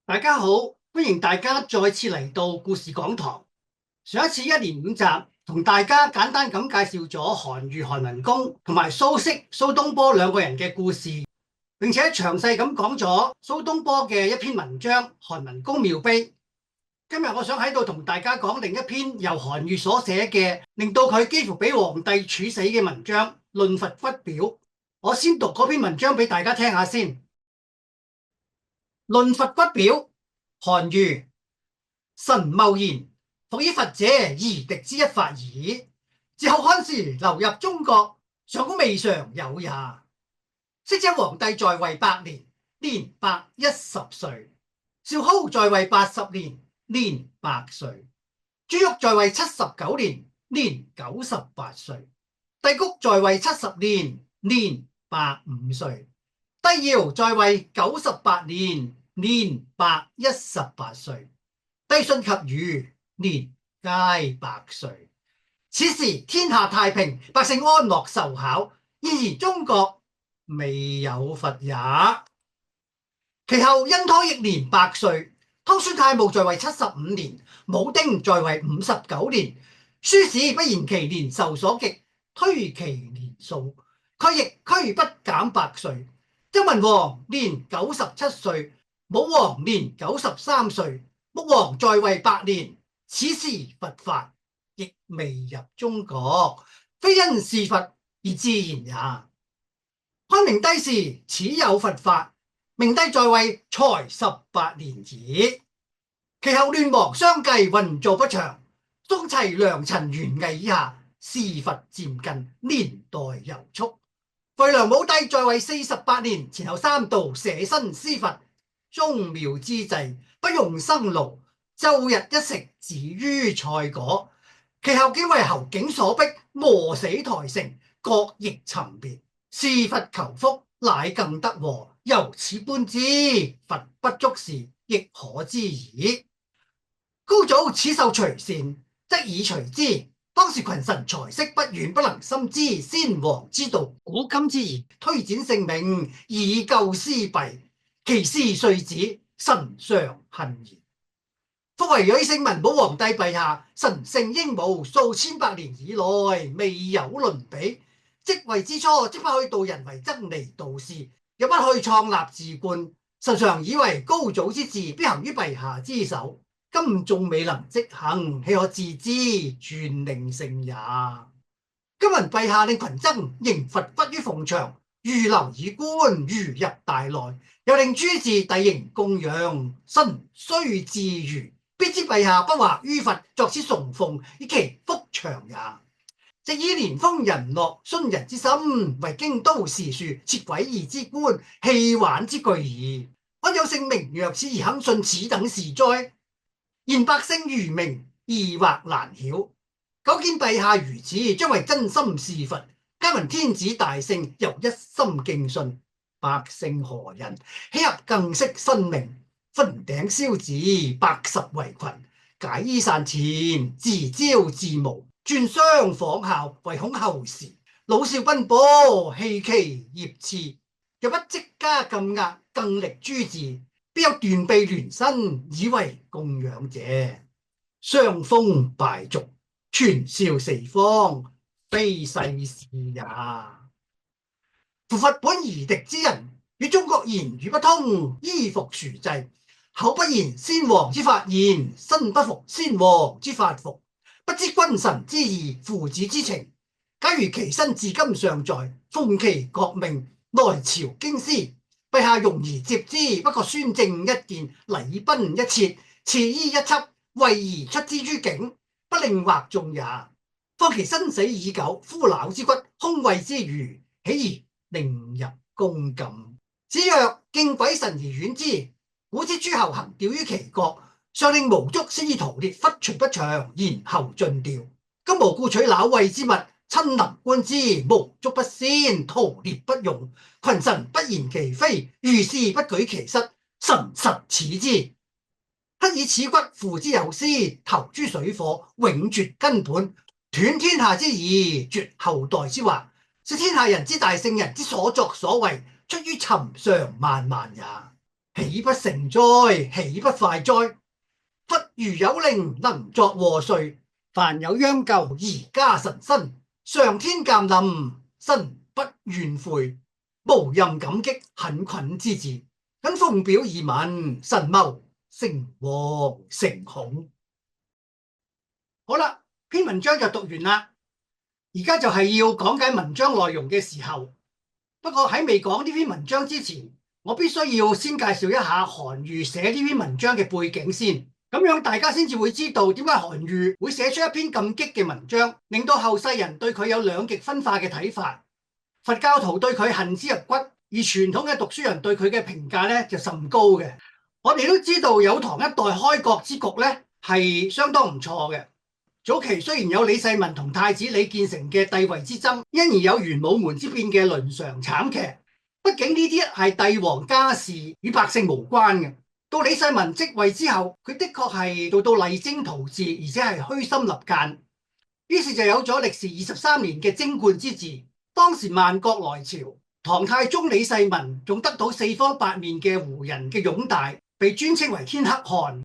大家好，歡迎大家再次嚟到故事講堂。上一次一連5集，同大家簡單咁介紹咗韓愈、韓文公同埋蘇軾、蘇東坡兩個人嘅故事，並且詳細咁講咗蘇東坡嘅一篇文章《韓文公廟碑》。今日我想喺度同大家講另一篇由韓愈所寫嘅，令到佢幾乎俾皇帝處死嘅文章《論佛骨表》。我先讀嗰篇文章俾大家聽下先，《論佛骨表》。韓愈：臣謬言，復以佛者夷狄之一法耳。自後漢時流入中國，上古未嘗有也。昔者皇帝在位8年，年110歲；少昊在位80年，年100歲；朱煜在位79年，年98歲；帝谷在位70年，年105歲；帝堯在位98年，年118歲；帝舜及禹年皆100歲。此時天下太平，百姓安樂壽巧，然而中國未有佛也。其後殷湯亦年100歲，湯宣太戊在位75年，武丁在位59年。書史不言其年壽所極，推其年數，卻亦驅不減100歲。周文王年97歲，武王年93歲，穆王在位8年。此時佛法亦未入中國，非因是佛而自然也。漢明帝時始有佛法，明帝在位才18年矣。其後亂王相繼運造不祥，宋齊良辰元魏以下，是佛漸近，年代猶速。廢梁武帝在位48年，前後3度捨身施佛，宗廟之祭不用生爐，晝日一食止於菜果。其後竟為侯景所逼，磨死台城，各役尋別。施佛求福，乃更得禍。由此觀之，佛不足時，亦可知矣。高祖始受隨善，則以隨之。當時群臣才識不遠，不能深知先王之道，古今之言，推展性命，以救私弊。其師遂止，臣常恨焉。復為呂姓文武皇帝陛下，神聖英武，數千百年以來，未有倫比。即位之初，即不去道人為僧尼道士，又不去創立寺觀，臣常以為高祖之治必行於陛下之手。今縱未能即行，豈可自知轉令性也？今聞陛下令群僧迎佛骨於鳳牆，預留以觀，如入大內，又令諸寺遞迎供養，臣雖自愚，必知陛下不惑於佛，作此崇奉，以祈福長也。直以年豐人樂，殉人之心，為京都時樹，設詭異之觀，戲玩之具矣。安有聖明若此而肯信此等事哉？然百姓愚明，疑惑難曉。久見陛下如此，將為真心事佛。皆聞天子大聖，又一心敬信，百姓何人豈合更識新命？分頂燒紙，80圍群，解衣散錢，自招自無。轉相仿效，唯恐後時老少奔波，棄其業次。又不積加禁壓，更力誅治，必有斷臂聯身，以為供養者。傷風敗俗，傳紹四方，非世事也。夫佛本夷狄之人，與中國言語不通，衣服殊製，口不言先王之法言，身不服先王之法服，不知君臣之義，父子之情。假如其身至今尚在，奉其國命，來朝京師，陛下容而接之，不過宣政一件，禮賓一設，賜衣一輯，為而出之於境，不令惑眾也。況其生死已久，枯朽之骨，空位之餘，豈而令入宮禁？子曰：敬鬼神而遠之。古之諸侯行弔於其國，上令無足，先以屠獵，忽除不祥，然後盡弔。今無故取朽位之物，親臨觀之，無足不先，屠獵不用，群臣不言其非，御史不舉其失，臣實恥之。乞以此骨付之有司，投諸水火，永絕根本，斷天下之義，絕後代之惑，是天下人之大聖人之所作所為，出於尋常萬萬也。豈不成哉？豈不快哉？忽如有令能作禍祟，凡有殃救而家臣身，上天鑒臨，身不怨悔，無任感激懇懇之至，謹奉表以聞，臣謀誠惶誠恐。好啦，篇文章就讀完啦，而家就係要講解文章內容嘅時候。不過喺未講呢篇文章之前，我必須要先介紹一下韓愈寫呢篇文章嘅背景先，咁樣大家先至會知道點解韓愈會寫出一篇咁激嘅文章，令到後世人對佢有兩極分化嘅睇法。佛教徒對佢恨之入骨，而傳統嘅讀書人對佢嘅評價咧就甚高嘅。我哋都知道有唐一代開國之局咧係相當唔錯嘅。早期雖然有李世民同太子李建成嘅帝位之爭，因而有玄武門之變嘅倫常慘劇。畢竟呢啲係帝王家事，與百姓無關嘅。到李世民即位之後，佢的確係做到勵精圖治，而且係虛心立諫。於是就有咗歷時23年嘅貞觀之治。當時萬國來朝，唐太宗李世民仲得到四方八面嘅胡人嘅擁戴，被尊稱為天可汗。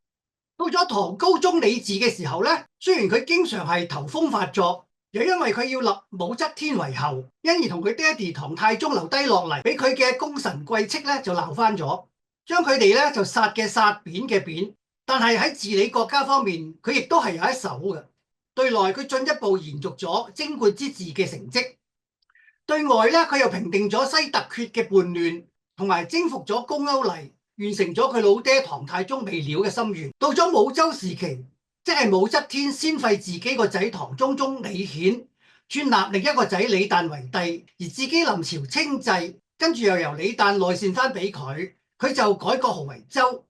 到咗唐高宗李治嘅時候咧，雖然佢經常係頭風發作，又因為佢要立武則天為后，因而同佢爹哋唐太宗留低落嚟俾佢嘅功臣貴戚咧就鬧翻咗，將佢哋咧就殺嘅殺，貶嘅貶。但係喺治理國家方面，佢亦都係有一手嘅。對內佢進一步延續咗貞觀之治嘅成績，對外咧佢又平定咗西突厥嘅叛亂，同埋征服咗高句麗，完成咗佢老爹唐太宗未了嘅心願。到咗武周時期，即係武則天先廢自己個仔唐中宗李顯，專立另一個仔李旦為帝，而自己臨朝稱制，跟住又由李旦內禪翻俾佢，佢就改國號為周。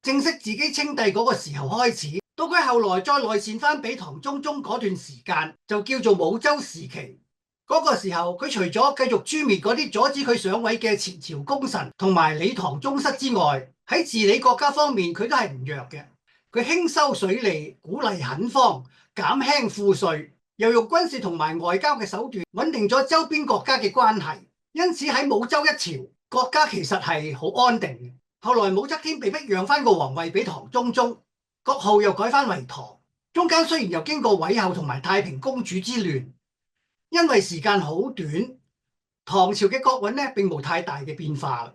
正式自己稱帝嗰個時候開始，到佢後來再內禪翻俾唐中宗嗰段時間，就叫做武周時期。嗰個時候，佢除咗繼續誅滅嗰啲阻止佢上位嘅前朝功臣同埋李唐宗室之外，喺治理國家方面，佢都係唔弱嘅。佢興修水利，鼓勵墾荒，減輕賦稅，又用軍事同埋外交嘅手段穩定咗周邊國家嘅關係。因此喺武周一朝，國家其實係好安定嘅。後來武則天被迫讓翻個皇位俾唐中宗，國號又改翻為唐。中間雖然又經過韋后同埋太平公主之亂。因為時間好短，唐朝嘅國運咧並無太大嘅變化。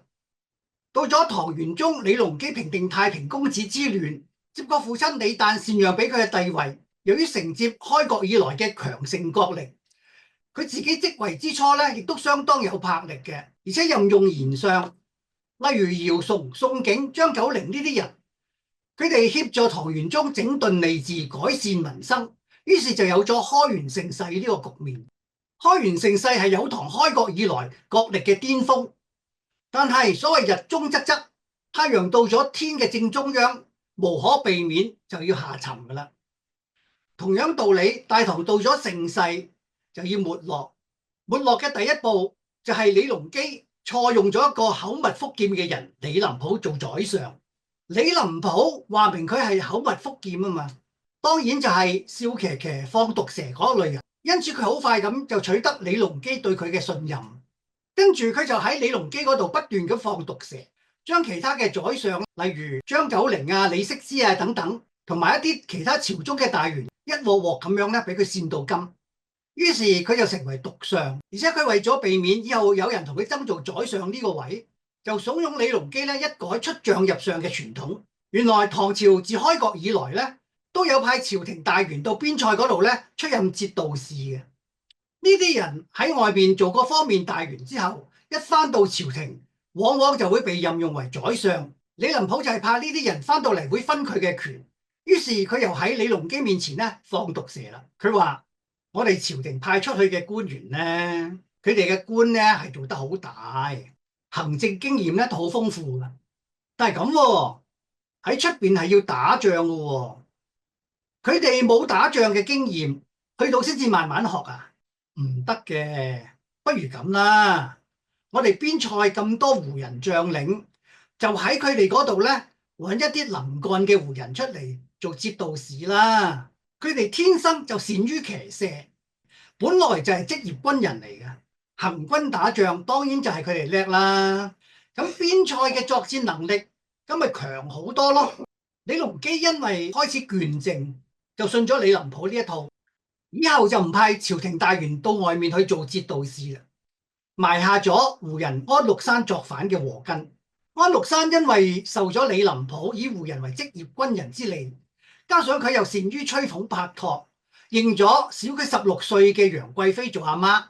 到咗唐玄宗李隆基平定太平公主之亂，接過父親李旦禪讓俾佢嘅帝位。由於承接開國以來嘅強盛國力，佢自己即位之初咧亦都相當有魄力嘅，而且任用賢相，例如姚崇、宋景、張九齡呢啲人，佢哋協助唐玄宗整頓吏治、改善民生，於是就有咗開元盛世呢個局面。開元盛世係有唐開國以來國力嘅巔峰，但係所謂日中則側，太陽到咗天嘅正中央，無可避免就要下沉噶啦。同樣道理，大唐到咗盛世就要沒落，沒落嘅第一步就係李隆基錯用咗一個口蜜腹劍嘅人李林甫做宰相。李林甫話明佢係口蜜腹劍啊嘛，當然就係笑騎騎放毒蛇嗰類人。因此佢好快咁就取得李隆基對佢嘅信任，跟住佢就喺李隆基嗰度不斷咁放毒蛇，將其他嘅宰相，例如張九齡啊、李適之啊等等，同埋一啲其他朝中嘅大員，一鑊鑊咁樣咧俾佢煽到金。於是佢就成為毒相，而且佢為咗避免以後有人同佢爭做宰相呢個位，就慫恿李隆基咧一改出將入相嘅傳統。原來唐朝自開國以來咧，都有派朝廷大員到邊塞嗰度咧出任節度使嘅。呢啲人喺外邊做過方面大員之後，一翻到朝廷，往往就會被任用為宰相。李林甫就係怕呢啲人翻到嚟會分佢嘅權，於是佢又喺李隆基面前咧放毒蛇啦。佢話：我哋朝廷派出去嘅官員咧，佢哋嘅官咧係做得好大，行政經驗咧都好豐富噶，但係咁喎，喺出邊係要打仗噶喎。佢哋冇打仗嘅經驗，去到先至慢慢學啊，唔得嘅。不如咁啦，我哋邊塞咁多胡人將領，就喺佢哋嗰度咧揾一啲能幹嘅胡人出嚟做節度使啦。佢哋天生就善於騎射，本來就係職業軍人嚟嘅，行軍打仗當然就係佢哋叻啦。咁邊塞嘅作戰能力咁咪強好多咯。李隆基因為開始倦政，就信咗李林甫呢一套，以後就唔派朝廷大員到外面去做節度使啦，埋下咗胡人安祿山作反嘅禍根。安祿山因為受咗李林甫以胡人為職業軍人之利，加上佢又善於吹捧拍拖，認咗小佢16歲嘅楊貴妃做阿媽，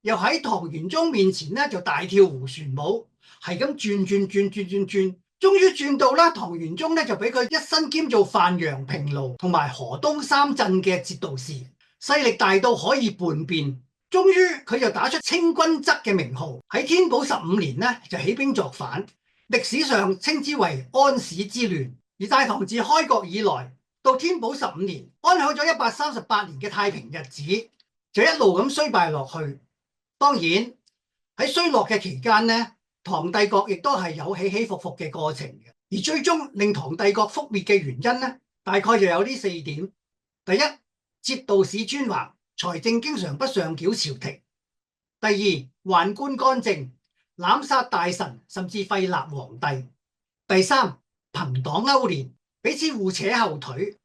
又喺唐玄宗面前咧就大跳胡旋舞，係咁轉，終於轉到啦唐玄宗咧就俾佢一身兼做范陽、平盧同埋河東3鎮嘅節度使，勢力大到可以叛變。終於佢就打出清君側嘅名號，喺天寶15年咧就起兵作反，歷史上稱之為安史之亂。而大唐自開國以來到天寶15年，安享咗138年嘅太平日子，就一路咁衰敗落去。當然喺衰落嘅期間呢，唐帝國亦都係有起起伏伏嘅過程嘅。而最終令唐帝國覆滅嘅原因呢，大概就有呢4點：第一，節度使專橫，財政經常不上繳朝廷；第二，宦官干政，濫殺大臣，甚至廢立皇帝；第三，朋黨勾連，彼此互扯後腿，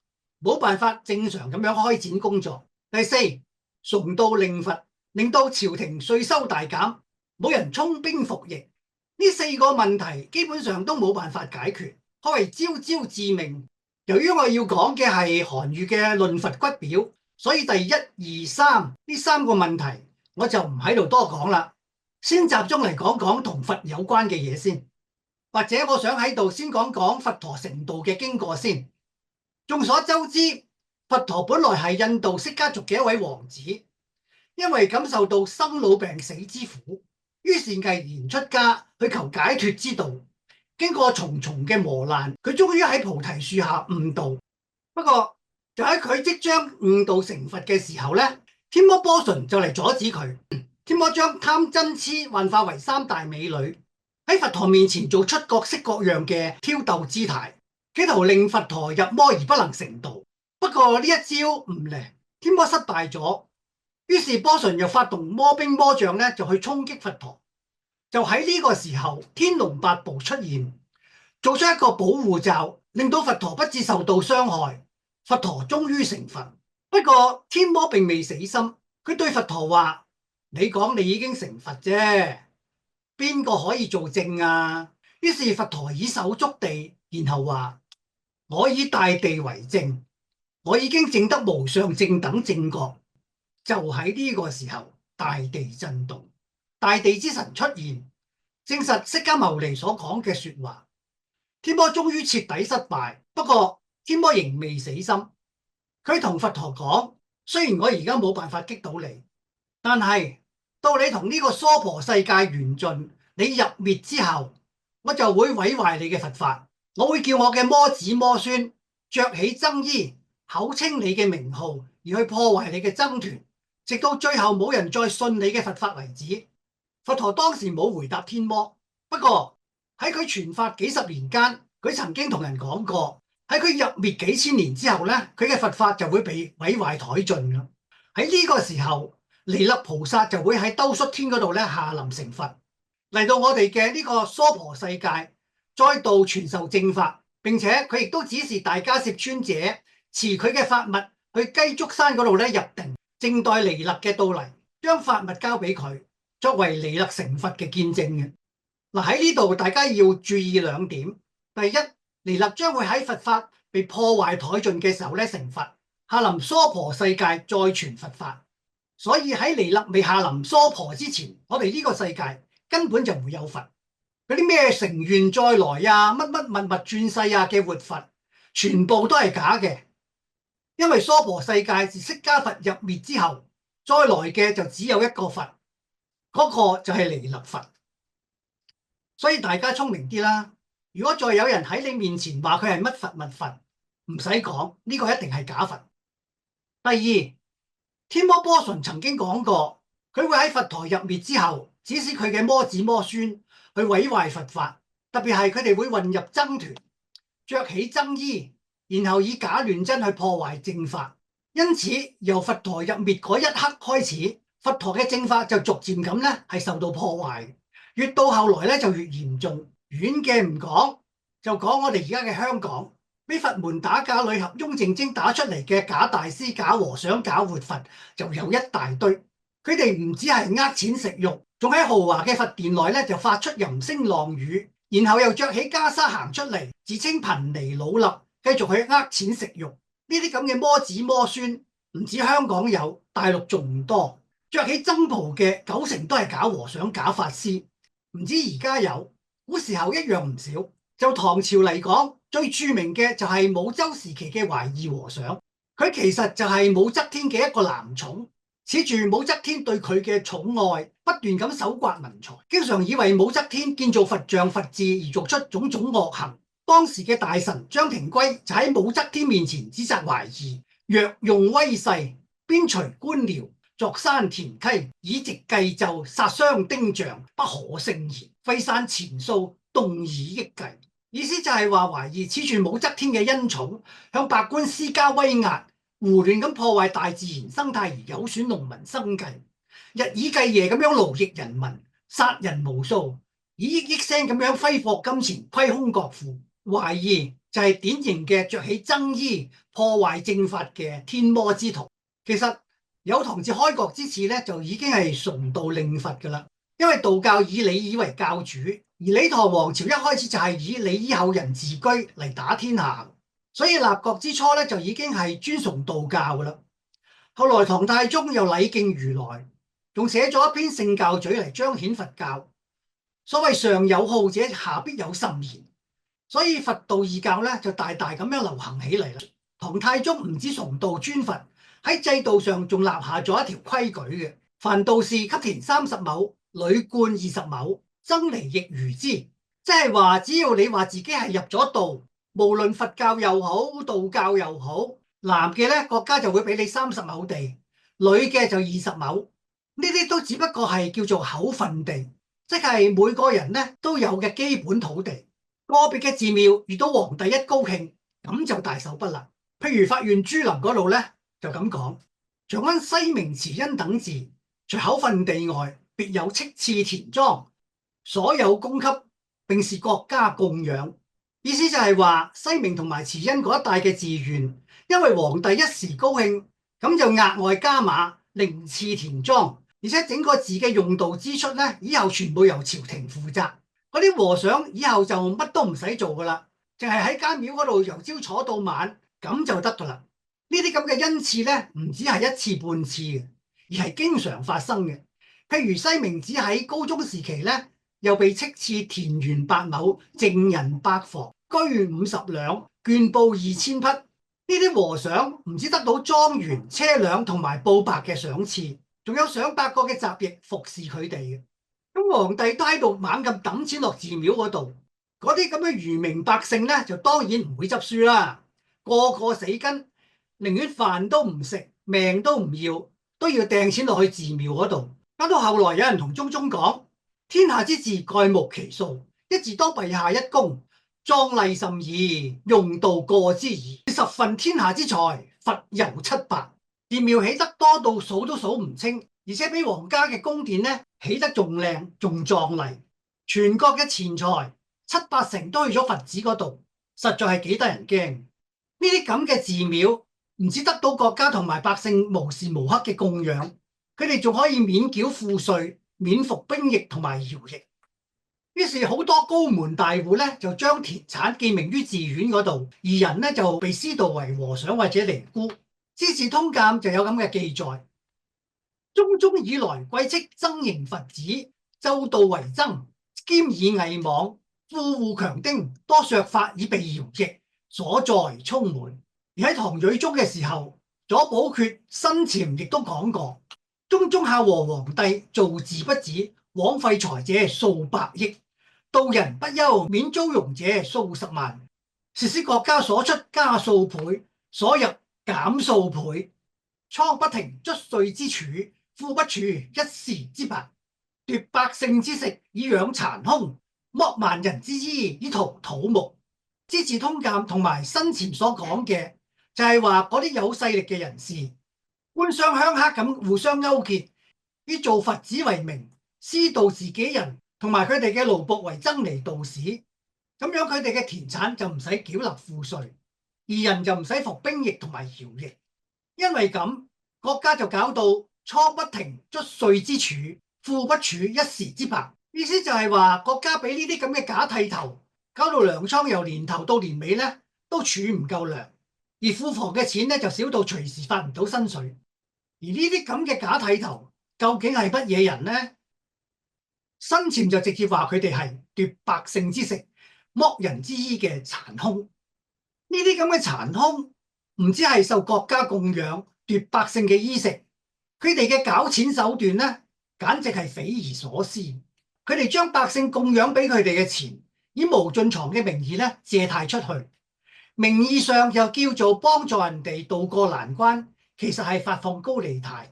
冇辦法正常咁樣開展工作；第四，崇道令罰，令到朝廷稅收大減，冇人充兵服役。呢4個問題基本上都冇辦法解決，可謂招招致命。由於我要講嘅係韓愈嘅論罰骨表，所以第1、2、3呢3個問題我就唔喺度多講啦，先集中嚟講講同佛有關嘅嘢先。或者我想喺度先講講佛陀成道嘅經過先。眾所周知，佛陀本來係印度釋迦族嘅一位王子，因為感受到生老病死之苦，於是毅然出家去求解脫之道。經過重重嘅磨難，佢終於喺菩提樹下悟道。不過就喺佢即將悟道成佛嘅時候咧，天魔波旬就嚟阻止佢。天魔將貪嗔癡幻化為3大美女，喺佛陀面前做出各式各樣嘅挑逗姿態，企圖令佛陀入魔而不能成道。不過呢一招唔靈，天魔失敗咗，於是波旬又發動魔兵魔將咧，就去衝擊佛陀。就喺呢個時候，天龍八部出現，做出一個保護罩，令到佛陀不致受到傷害。佛陀終於成佛。不過天魔並未死心，佢對佛陀話：你講你已經成佛啫，邊個可以做證啊？於是佛陀以手觸地，然後話：我以大地為證，我已經證得無上正等正覺。就喺呢個時候，大地震動，大地之神出現，證實釋迦牟尼所講嘅說話。天魔終於徹底失敗，不過天魔仍未死心，佢同佛陀講：雖然我而家冇辦法擊倒你，但係到你同呢個娑婆世界完盡，你入滅之後，我就會毀壞你嘅佛法。我會叫我嘅魔子魔孫着起僧衣，口稱你嘅名號，而去破壞你嘅僧團，直到最後冇人再信你嘅佛法為止。佛陀當時冇回答天魔，不過喺佢傳法幾十年間，佢曾經同人講過，喺佢入滅幾千年之後咧，佢嘅佛法就會被毀壞殆盡㗎。喺呢個時候，彌勒菩薩就會喺兜率天嗰度咧下臨成佛，嚟到我哋嘅呢個娑婆世界，再度傳授正法。並且佢亦都指示大迦葉尊者持佢嘅法物去雞足山嗰度咧入定，靜待彌勒嘅到嚟，將法物交俾佢，作為彌勒成佛嘅見證嘅。嗱，喺呢度大家要注意2點。第一，彌勒將會喺佛法被破壞殆盡嘅時候咧成佛，下臨娑婆世界再傳佛法。所以喺彌勒未下臨娑婆之前，我哋呢個世界根本就唔會有佛。嗰啲咩成願再來啊，乜乜物物轉世啊嘅活佛，全部都係假嘅。因為娑婆世界自釋迦佛入滅之後，再來嘅就只有一個佛，嗰個就係彌勒佛。所以大家聰明啲啦。如果再有人喺你面前話佢係乜佛乜佛，唔使講，呢個一定係假佛。第二，天魔波旬曾經講過，佢會喺佛陀入滅之後，指使佢嘅魔子魔孫去毀壞佛法，特別係佢哋會混入僧團，着起僧衣，然後以假亂真去破壞正法。因此由佛陀入滅嗰一刻開始，佛陀嘅正法就逐漸咁咧係受到破壞，越到後來咧就越嚴重。遠嘅唔講，就講我哋而家嘅香港，俾佛門打假女俠翁靜晶打出嚟嘅假大師、假和尚、假活佛就有一大堆。佢哋唔止係呃錢食肉，仲喺豪華嘅佛殿內咧就發出淫聲浪語，然後又着起袈裟行出嚟，自稱貧尼老衲，繼續去呃錢食肉。呢啲咁嘅魔子魔孫，唔止香港有，大陸仲唔多。着起僧袍嘅90%都係假和尚、假法師，唔知而家有，古時候一樣唔少。就唐朝嚟講，最著名嘅就係武周時期嘅懷義和尚，佢其實就係武則天嘅一個男寵，恃住武則天對佢嘅寵愛，不斷咁搜刮文財，經常以為武則天建造佛像佛寺而做出種種惡行。當時嘅大臣張廷圭就喺武則天面前指責懷義，若用威勢，鞭除官僚，鑿山填溪，以直計就，殺傷丁象，不可勝言，廢散錢數，動以益計。意思就係話懷義恃住武則天嘅恩寵，向百官施加威壓，胡亂咁破壞大自然生態而有損農民生計，日以繼夜咁樣勞役人民，殺人無數，以億億聲咁樣揮霍金錢，虧空國庫。懷義就係典型嘅着起僧衣破壞正法嘅天魔之徒。其實有唐至開國之始咧，就已經係崇道令佛噶啦，因為道教以李耳為教主。而李唐王朝一開始就係以李耳後人自居嚟打天下，所以立國之初咧就已經係尊崇道教噶啦。後來唐太宗又禮敬如來，仲寫咗一篇聖教咀嚟彰顯佛教。所謂上有好者，下必有甚焉，所以佛道二教咧就大大咁樣流行起嚟啦。唐太宗唔止崇道尊佛，喺制度上仲立下咗一條規矩嘅：凡道士給田30畝，屢灌20畝。僧尼亦如之，即係話只要你話自己係入咗道，無論佛教又好，道教又好，男嘅咧國家就會俾你30畝地，女嘅就20畝。呢啲都只不過係叫做口分地，即係每個人咧都有嘅基本土地。個別嘅寺廟遇到皇帝一高興，咁就大手筆啦。譬如法院珠林嗰度咧就咁講：長安西明慈恩等寺，除口分地外，別有敕賜田莊。所有供給並是國家供養，意思就係話西明同埋慈恩嗰一帶嘅寺院，因為皇帝一時高興，咁就額外加碼另賜田莊，而且整個寺嘅用度支出咧，以後全部由朝廷負責。嗰啲和尚以後就乜都唔使做噶啦，淨係喺間廟嗰度由朝坐到晚，咁就得噶啦。呢啲咁嘅恩賜咧，唔止係一次半次嘅，而係經常發生嘅。譬如西明寺喺高宗時期咧，又被敕賜田園8畝，淨人8房，居50兩，絹布2000匹。呢啲和尚唔止得到莊園、車輛同埋布帛嘅賞賜，仲有上百個嘅雜役服侍佢哋嘅。咁皇帝都喺度猛咁抌錢落寺廟嗰度，嗰啲咁嘅愚民百姓咧，就當然唔會執輸啦，個個死根，寧願飯都唔食，命都唔要，都要掟錢落去寺廟嗰度。搞到後來有人同中宗講：天下之治蓋無其數，一字多陛下一功，壯麗甚矣，用度過之矣。10份天下之財，佛猶700。寺廟起得多到數都數唔清，而且比皇家嘅宮殿咧起得仲靚仲壯麗。全國嘅錢財7、8成都去咗佛寺嗰度，實在係幾得人驚。呢啲咁嘅寺廟唔止得到國家同埋百姓無時無刻嘅供養，佢哋仲可以免繳賦稅、免服兵役同埋徭役。於是好多高門大戶咧就將田產寄名於寺院嗰度，而人咧就被師道為和尚或者尼姑。《資治通鑑》就有咁嘅記載：中宗以來貴戚僧營佛寺，周到為僧，兼以偽妄，富戶強丁，多削發以備徭役，所在充滿。而喺唐睿宗嘅時候，左寶決、新潛亦都講過，中宗孝和皇帝造寺不止，枉費財者數百億，道人不憂免租庸者數十萬，是使國家所出加數倍，所入減數倍，倉不停卒稅之儲，庫不儲一時之帛，奪百姓之食以養殘凶，剝萬人之衣以圖土木。《資治通鑑》同埋新潛所講嘅就係話嗰啲有勢力嘅人士，官商鄉黑咁互相勾結，以做佛寺為名，私盜自己人同埋佢哋嘅奴僕為僧尼道士。咁樣佢哋嘅田產就唔使繳納賦稅，而人就唔使服兵役同埋徭役。因為咁，國家就搞到倉不停捽稅之處，庫不儲一時之白。意思就係話國家俾呢啲咁嘅假剃頭，搞到糧倉由年頭到年尾咧都儲唔夠糧，而庫房嘅錢咧就少到隨時發唔到薪水。而呢啲咁嘅假剃頭究竟係乜嘢人呢？生前就直接話佢哋係奪百姓之食、剝人之衣嘅殘兇。呢啲咁嘅殘兇唔止係受國家供養奪百姓嘅衣食，佢哋嘅搞錢手段咧，簡直係匪夷所思。佢哋將百姓供養俾佢哋嘅錢，以無盡藏嘅名義咧借貸出去，名義上又叫做幫助人哋渡過難關，其實係發放高利貸，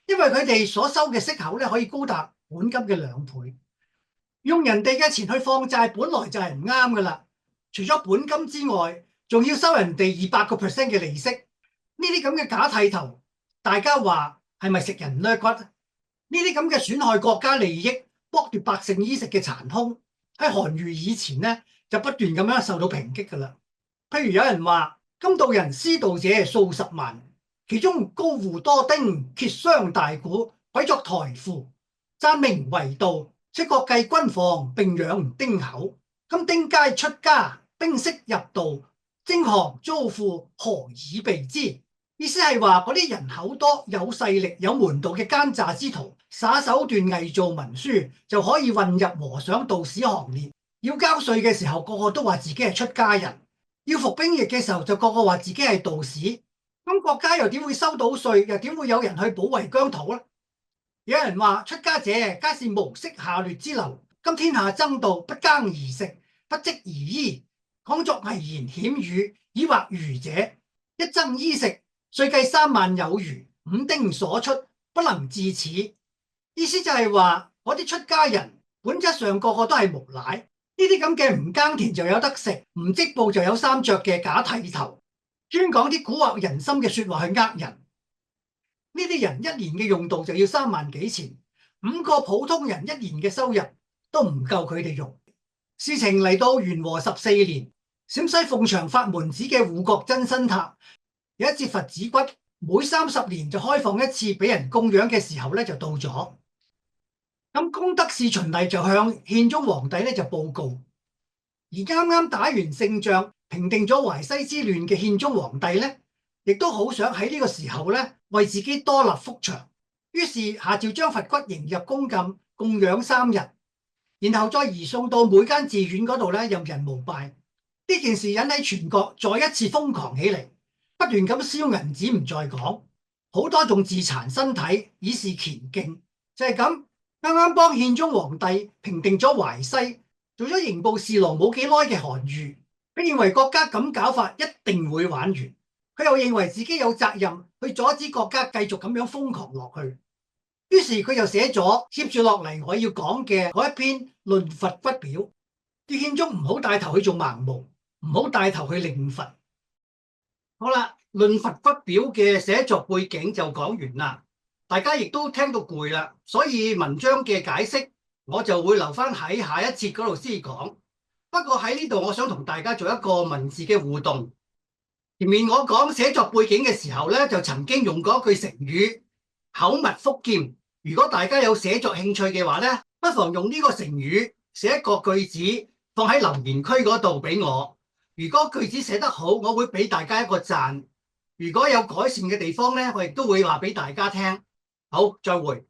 因為佢哋所收嘅息口咧可以高達本金嘅2倍。用人哋嘅錢去放債，本來就係唔啱噶啦。除咗本金之外，仲要收人哋200% 嘅利息。呢啲咁嘅假剃頭，大家話係咪食人掠骨？呢啲咁嘅損害國家利益、剝奪百姓衣食嘅殘兇，喺韓愈以前咧就不斷咁樣受到抨擊噶啦。譬如有人話今道人私盜者數十萬，其中高戶多丁，揭傷大鼓，毀作台符，讚名為盜，且各計軍防，並養丁口。今丁皆出家，兵息入道，征行租賦，何以備之？意思係話嗰啲人口多、有勢力、有門道嘅奸詐之徒，耍手段偽造文書，就可以混入和尚道士行列。要交稅嘅時候，個個都話自己係出家人；要服兵役嘅時候，就個個話自己係道士。咁國家又點會收到稅？又點會有人去保衛疆土呢？有人話出家者皆是無識下劣之流，今天下爭道，不耕而食，不織而衣，講作危言險語，以惑愚者。一爭衣食，稅計3萬有餘，5丁所出，不能至此。意思就係話嗰啲出家人本質上個個都係無賴，呢啲咁嘅唔耕田就有得食，唔織布就有衫着嘅假剃頭，專講啲蠱惑人心嘅說話去呃人。呢啲人一年嘅用度就要3萬幾錢，5個普通人一年嘅收入都唔夠佢哋用。事情嚟到元和14年，陝西鳳翔法門寺嘅護國真身塔有一節佛子骨，每30年就開放一次俾人供養嘅時候咧就到咗。咁功德寺循例就向憲宗皇帝咧就報告，而啱啱打完勝仗，平定咗淮西之亂嘅憲宗皇帝咧，亦都好想喺呢個時候咧為自己多立福場，於是下詔將佛骨迎入宮禁，供養3日，然後再移送到每間寺院嗰度咧任人膜拜。呢件事引起全國再一次瘋狂起嚟，不斷咁燒銀紙唔再講，好多仲自殘身體以示虔敬。就係咁，啱啱幫憲宗皇帝平定咗淮西，做咗刑部侍郎冇幾耐嘅韓愈，佢認為國家咁搞法一定會玩完，佢又認為自己有責任去阻止國家繼續咁樣瘋狂落去，於是佢就寫咗接住落嚟我要講嘅嗰一篇論佛骨表，叫憲宗唔好帶頭去做盲毛，唔好帶頭去領佛。好啦，論佛骨表嘅寫作背景就講完啦，大家亦都聽到攰啦，所以文章嘅解釋我就會留翻喺下一節嗰度先講。不過喺呢度我想同大家做一個文字嘅互動。前面我講寫作背景嘅時候咧，就曾經用過一句成語口蜜腹劍。如果大家有寫作興趣嘅話咧，不妨用呢個成語寫一個句子放喺留言區嗰度俾我。如果句子寫得好，我會俾大家一個讚。如果有改善嘅地方咧，我亦都會話俾大家聽。好，再會。